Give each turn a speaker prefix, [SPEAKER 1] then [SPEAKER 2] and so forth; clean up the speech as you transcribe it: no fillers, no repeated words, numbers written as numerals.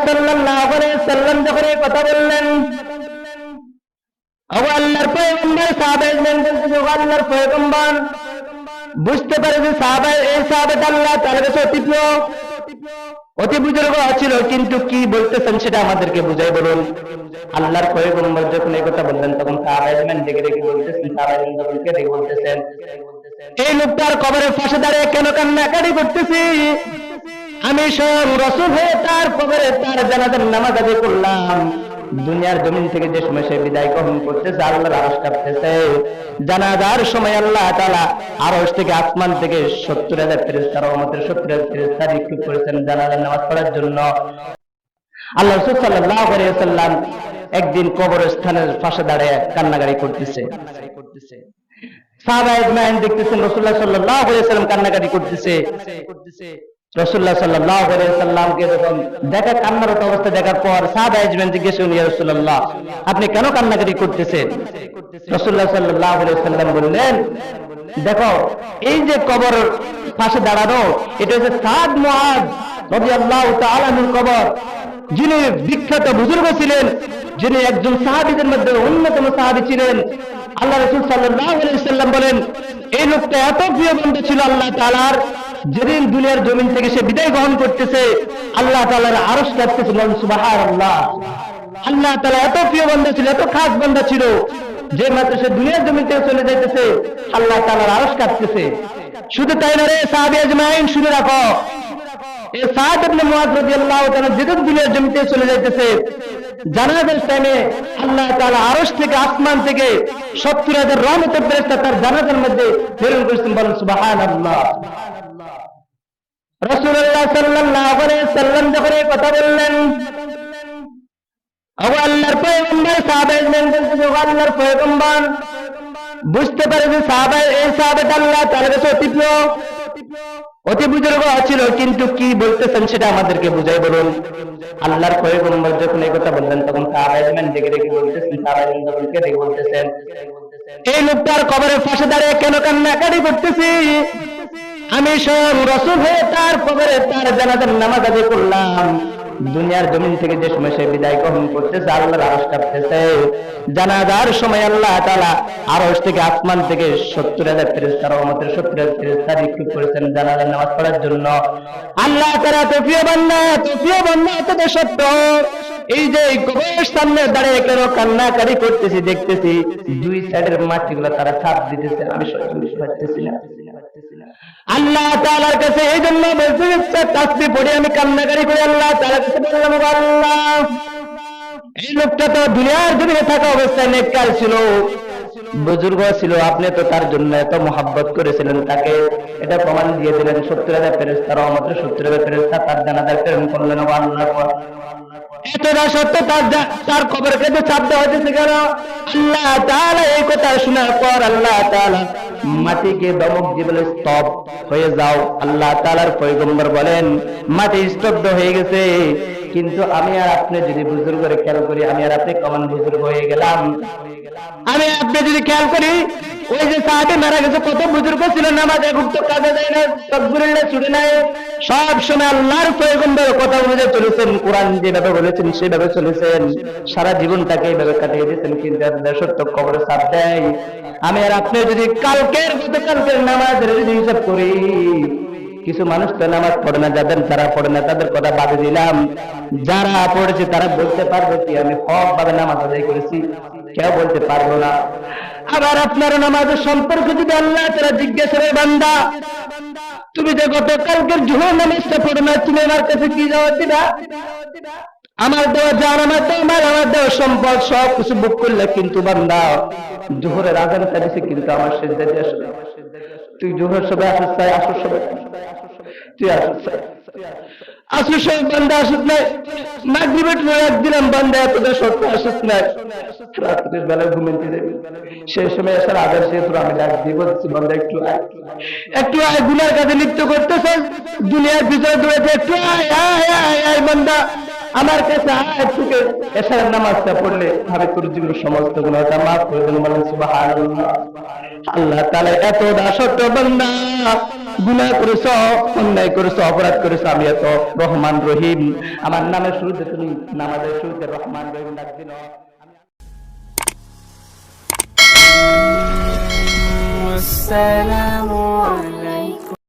[SPEAKER 1] সাল্লাল্লাহু আলাইহি সাল্লাম যখন এই কথা বললেন, ও আল্লাহর পয়গম্বর, সাহাবায়ে বলতেছে, ও আল্লাহর পয়গম্বর, বুঝতে পারে যে এই সাহাবাটা আল্লাহ তাআলার কাছে অতি বুজুর্গ ছিল, কিন্তু কি বলতেছেন সেটা আমাদেরকে বুঝাই বলুন। আল্লাহর পয়গম্বর যখন এই কথা বললেন, তখন সাহাবায়ে ডেকে ডেকে বলতেছেন, সাহাবায়ে বলতেছেন, এই লোকটার কবরের পাশে দাঁড়িয়ে কেন কান্নাকাটি করতেছি? আমি স্বয়ং রাসূল হয়ে তার কবরে তার জানাজার নামাজ আদায় করলাম। দুনিয়ার জমিন থেকে যে সময় সে বিদায় গ্রহণ করতেছে, আল্লাহর আরশ কাঁপতেছে। জানাজার সময় আল্লাহ তাআলা আরশ থেকে, আসমান থেকে ৭০,০০০ ফেরেশতা, রহমতের ৭০,০০০ ফেরেশতা নিক্ষেপ করেছেন জানাজার নামাজ পড়ার জন্য। আল্লাহ রাসূল সাল্লাল্লাহু আলাইহি ওয়াসাল্লাম একদিন কবরস্থানের পাশে দাঁড়িয়ে কান্নাকাটি করতেছে। সাহাবায়ে ইজমাইন দেখতেছেন রাসূলুল্লাহ সাল্লাল্লাহু আলাইহি ওয়াসাল্লাম কান্নাকাটি করতেছে। রাসূলুল্লাহ সাল্লাল্লাহু আলাইহি ওয়াসাল্লামকে যখন দেখা, কান্নারত অবস্থা দেখার পর সাহাবায়ে ইজমাইন জিজ্ঞেস করলেন, ইয়া রাসূলুল্লাহ, আপনি কেন কান্নাকাটি করতেছেন? রাসূলুল্লাহ সাল্লাল্লাহু আলাইহি ওয়াসাল্লাম বললেন, দেখো, এই যে কবর পাশে দাঁড়ানো, এটা হচ্ছে সাদ মুআয রাদিয়াল্লাহু তাআলা আনহুর কবর, যিনি বিখ্যাত বুজুর্গ ছিলেন, যিনি একজন সাহাবীদের মধ্যে অন্যতম সাহাবী ছিলেন। আল্লাহ রাসূল সাল্লাল্লাহু আলাইহি ওয়াসাল্লাম বলেন, এই লোকটা এত প্রিয় বন্ধু ছিল আল্লাহ তাআলার, যেদিন দুনিয়ার জমিন থেকে সে বিদায় গ্রহণ করতেছে, আল্লাহ তাআলার আরশ কাঁপতেছে। সুবহানাল্লাহ। আল্লাহ তাআলা এত প্রিয় বান্দা ছিল, এত খাস বান্দা ছিল, যে মাত্র সে দুনিয়ার জমিন থেকে চলে যাইতেছে, আল্লাহ তাআলার আরশ কাঁপতেছে। শুধু তাই না রে সাহাবী আজমাইন, শুনে রাখো, এই সাদ ইবনে মুআয রাদিয়াল্লাহু তাআলা যেদিন দুনিয়ার জমিন থেকে চলে যাইতেছে, জানাজার টাইমে আল্লাহ তাআলা আরশ থেকে, আসমান থেকে ৭০,০০০ রহমতের ফেরেশতা তার জানাজার মধ্যে প্রেরণ করেছেন। বলেন সুবহানাল্লাহ। রাসূলুল্লাহ সাল্লাল্লাহু আলাইহি ওয়াসাল্লাম যখন এই কথা বললেন, ও আল্লাহর পয়গম্বর, সাহাবায়ে বলতেছে, ও আল্লাহর পয়গম্বর, বুঝতে পারে যে এই সাহাবাটা আল্লাহ তাআলার কাছে অতি বুজুর্গ ছিল, কিন্তু কি বলতেছেন সেটা আমাদেরকে বুঝাই বলুন। আল্লাহর পয়গম্বর যখন এই কথা বললেন, তখন সাহাবায়ে ডেকে ডেকে বলতেছেন, সাহাবায়ে ডেকে বলতেছেন, এই লোকটার কবরের পাশে দাঁড়িয়ে কেন কান্নাকাটি করতেছি? আমি স্বয়ং রাসূল হয়ে তার কবরে তার জানাজার নামাজ আদায় করলাম। দুনিয়ার জমিন থেকে যে সময় সে বিদায় গ্রহণ করতেছে, আল্লাহর আরশ কাঁপতেছে। জানাজার সময় আল্লাহ তাআলা আরশ থেকে, আসমান থেকে ৭০,০০০ ফেরেশতা, রহমতের ৭০,০০০ ফেরেশতা নিক্ষেপ করেছেন জানাজার নামাজ পড়ার জন্য। আল্লাহ তাআলা তো প্রিয় বান্দা, এত সত্য, এই যে কবরের সামনে দাঁড়িয়ে কেন কান্নাকাটি করতেছি, দেখতেছি দুই সাইডের মাটিগুলো তারা ছাপ দিতেছে, আমি সহ্য করতে পারতেছি না। আল্লাহ তাআলার কাছে এই জন্য বলতে ইচ্ছা, তাসবিহ পড়ে আমি কান্নাকাটি করে আল্লাহ তাআলার কাছে বললাম, আল্লাহ, এই লোকটা তো দুনিয়ার জমিনে থাকা অবস্থায় নেককার ছিল, বুজুর্গ ছিল, আপনি তো তার জন্য এত মহব্বত করেছিলেন, তাকে এটা প্রমাণ দিয়ে দিলেন। ৭০,০০০ ফেরেশতা, রহমতের ৭০,০০০ ফেরেশতা তার জানাজার প্রেরণ করলেন। আল্লাহ, এতটা সত্য, তার কবরের কাছে চাপ দেওয়া হয়েছে কেন? আল্লাহ তাআলা এই কথা শোনার পর আল্লাহ তাআলা মাটিকে দমক দিয়ে বলে, স্তব হয়ে যাও। আল্লাহ তাআলার পয়গম্বর বলেন, মাটি স্তব্ধ হয়ে গেছে, কিন্তু আমি আর আপনি যদি বুজুর্গ করে খেয়াল করি, আমি আর আপনি কেমন বুজুর্গ হয়ে গেলাম। আমি আপনি যদি খেয়াল করি, ওই যে সাহাবী মারা গেছে, কত বুজুর্গ ছিল, নামাজে ঘুরতে, কাজে যায় না, তাকবীরে ছুটে নাই, সব সময় আল্লাহর পয়গম্বরের কথা অনুযায়ী চলেছেন, কোরআন যেভাবে বলেছেন সেভাবে চলেছেন, সারা জীবনটাকে এইভাবে কাটিয়ে দিয়েছেন। কিন্তু সত্য কবরে চাপ দেয়। আমি আর আপনি যদি গতকালকের নামাজের যদি হিসাব করি, কিছু মানুষ তো নামাজ পড়ে না, যারা পড়ে না তাদের কথা বাদে দিলাম, যারা পড়েছে তারা বলতে পারবে কি আমি হক ভাবে নামাজ আদায় করেছি? কেউ বলতে পারবো না। আবার আপনার নামাজের সম্পর্কে যদি আল্লাহ তাআলা জিজ্ঞেস করে, বান্দা, তুমি যে গতকালকের জোহর নামাজটা পড়ো না, তুমি আমার কাছে কি জবাব দিবা? আমার দেওয়া জান, আমার দেওয়া সম্পদ সব কিছু বুক করলে, কিন্তু বান্দা জোহরের আযানটা দিছে, কিন্তু আমার সিজদা দিয়ে আসলে তুই জোহর সবে আসিস, চাই আসর সবে তুই আসিস, আসর সবে বান্দা আসিস নাই, মাগরিবের দিলাম বান্দা এতটা সত্য আসিস নাই, রাত্রের বেলায় ঘুমিয়ে যাবি, সেই সময় আসার আদার সে তোর আমি ডাক দিয়ে বলছি, বান্দা একটু আয়, গুনার কাজে লিপ্ত করতেছিস, দুনিয়ার ভিতরে দৌড়েছে, একটু আয় বান্দা আমার কাছে আয়, তোকে এশার নামাজটা পড়লে আমি তোর জীবনের সমস্ত গুনাহটা মাফ করে দেব। বলেন সুবহানাল্লাহ। আল্লাহ তাআলা এত দাসত্ব বান্দা গুনাহ করেছো, অন্যায় করেছো, অপরাধ করেছো, আমি এত রহমান রহিম, আমার নামের শুরুতে তুমি নামাজের শুরুতে রহমান রহিম ডাক দিল।
[SPEAKER 2] السلام عليكم